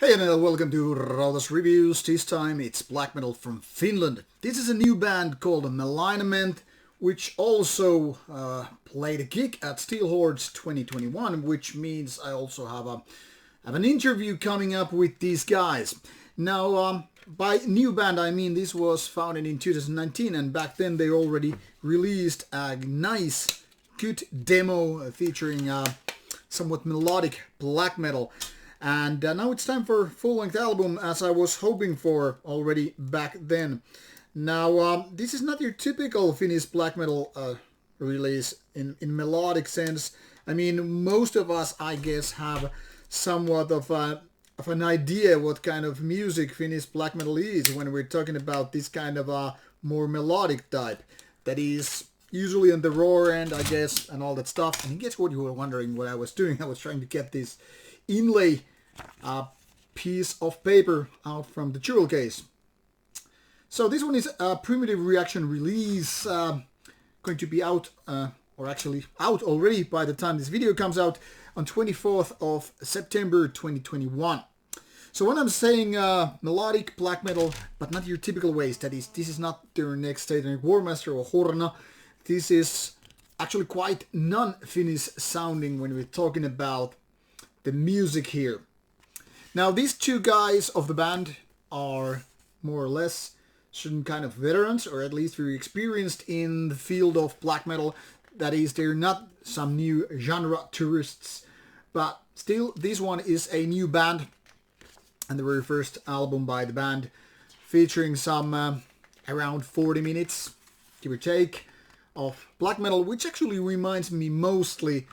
Hey and welcome to Rauta's Reviews. This time it's black metal from Finland. This is a new band called Malignament, which also played a gig at Steelhordes 2021, which means I also have an interview coming up with these guys. Now, by new band I mean this was founded in 2019, and back then they already released a nice, good demo featuring somewhat melodic black metal. And now it's time for full-length album, as I was hoping for already back then. Now, this is not your typical Finnish black metal release in melodic sense. I mean, most of us, I guess, have somewhat of an idea what kind of music Finnish black metal is when we're talking about this kind of more melodic type. That is usually on the roar end, I guess, and all that stuff. And I guess what you were wondering what I was doing, I was trying to get this inlay piece of paper out from the jewel case. So this one is a primitive reaction release, going to be out, or actually out already by the time this video comes out, on 24th of September 2021. So when I'm saying melodic black metal, but not your typical ways, that is, this is not their next Satanic Warmaster or Horna. This is actually quite non-Finnish sounding when we're talking about the music here. Now, these two guys of the band are more or less certain kind of veterans, or at least very experienced in the field of black metal. That is, they're not some new genre tourists, but still, this one is a new band, and the very first album by the band, featuring some around 40 minutes, give or take, of black metal, which actually reminds me mostly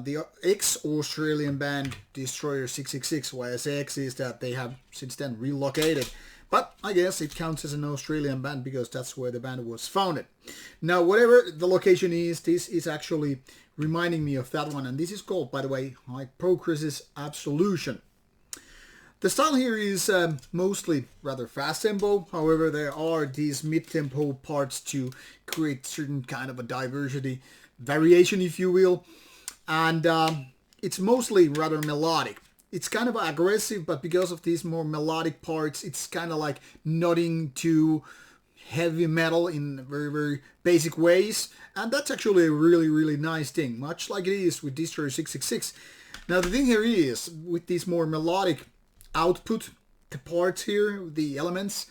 the ex-Australian band Deströyer 666. Why I say ex is that they have since then relocated. But I guess it counts as an Australian band because that's where the band was founded. Now, whatever the location is, this is actually reminding me of that one. And this is called, by the way, Hypocrisis Absolution. The style here is mostly rather fast tempo. However, there are these mid-tempo parts to create certain kind of a diversity, variation, if you will. And it's mostly rather melodic. It's kind of aggressive, but because of these more melodic parts, it's kind of like nodding to heavy metal in very, very basic ways. And that's actually a really, really nice thing, much like it is with Deströyer 666. Now, the thing here is, with these more melodic output, the parts here, the elements,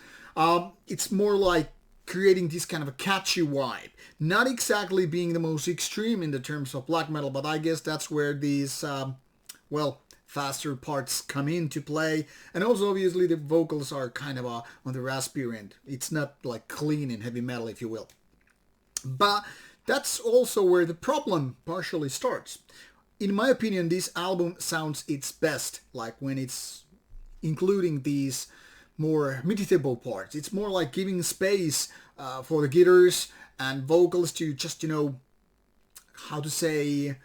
it's more like creating this kind of a catchy vibe. Not exactly being the most extreme in the terms of black metal, but I guess that's where these, faster parts come into play. And also, obviously, the vocals are kind of on the raspier end. It's not like clean in heavy metal, if you will. But that's also where the problem partially starts. In my opinion, this album sounds its best, like when it's including these more mid-tempo parts. It's more like giving space for the guitars and vocals to just, how to say,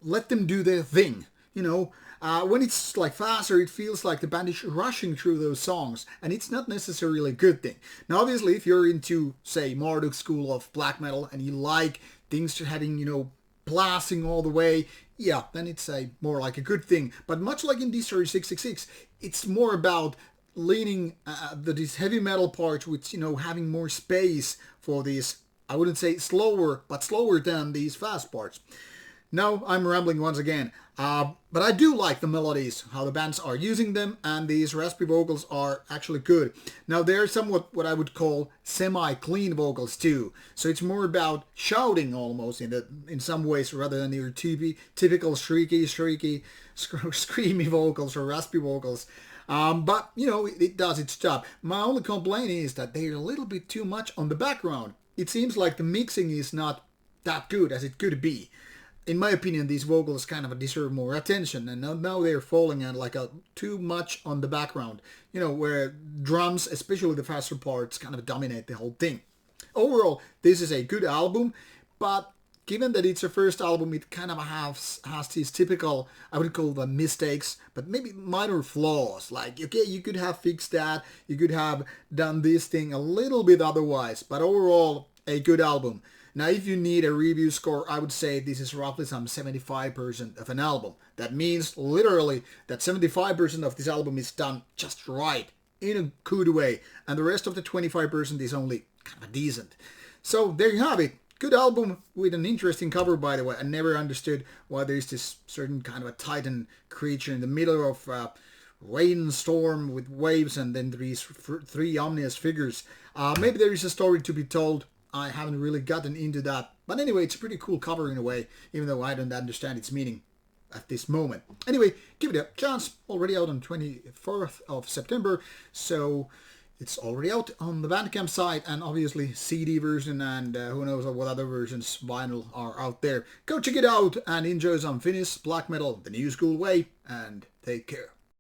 let them do their thing. When it's like faster, it feels like the band is rushing through those songs, and it's not necessarily a good thing. Now, obviously, if you're into, say, Marduk school of black metal, and you like things having, blasting all the way, yeah, then it's more like a good thing. But much like in Deströyer 666, it's more about leaning these heavy metal parts with, having more space for these, I wouldn't say slower, but slower than these fast parts. Now, I'm rambling once again, but I do like the melodies, how the bands are using them, and these raspy vocals are actually good. Now, they're somewhat what I would call semi-clean vocals too, so it's more about shouting almost in some ways rather than your typical shrieky, screamy vocals or raspy vocals. But, it does its job. My only complaint is that they're a little bit too much on the background. It seems like the mixing is not that good as it could be. In my opinion, these vocals kind of deserve more attention, and now they're falling at like too much on the background, where drums, especially the faster parts, kind of dominate the whole thing. Overall, this is a good album, but given that it's a first album, it kind of has these typical, I would call them mistakes, but maybe minor flaws. Like, okay, you could have fixed that, you could have done this thing a little bit otherwise, but overall, a good album. Now, if you need a review score, I would say this is roughly some 75% of an album. That means literally that 75% of this album is done just right, in a good way, and the rest of the 25% is only kind of decent. So there you have it. Good album with an interesting cover, by the way. I never understood why there's this certain kind of a titan creature in the middle of rainstorm with waves and then these three ominous figures. Maybe there is a story to be told. I haven't really gotten into that. But anyway, it's a pretty cool cover in a way, even though I don't understand its meaning at this moment. Anyway, give it a chance. Already out on 24th of September. So it's already out on the Bandcamp site, and obviously CD version, and who knows what other versions vinyl are out there. Go check it out and enjoy some Finnish black metal the new school way, and take care.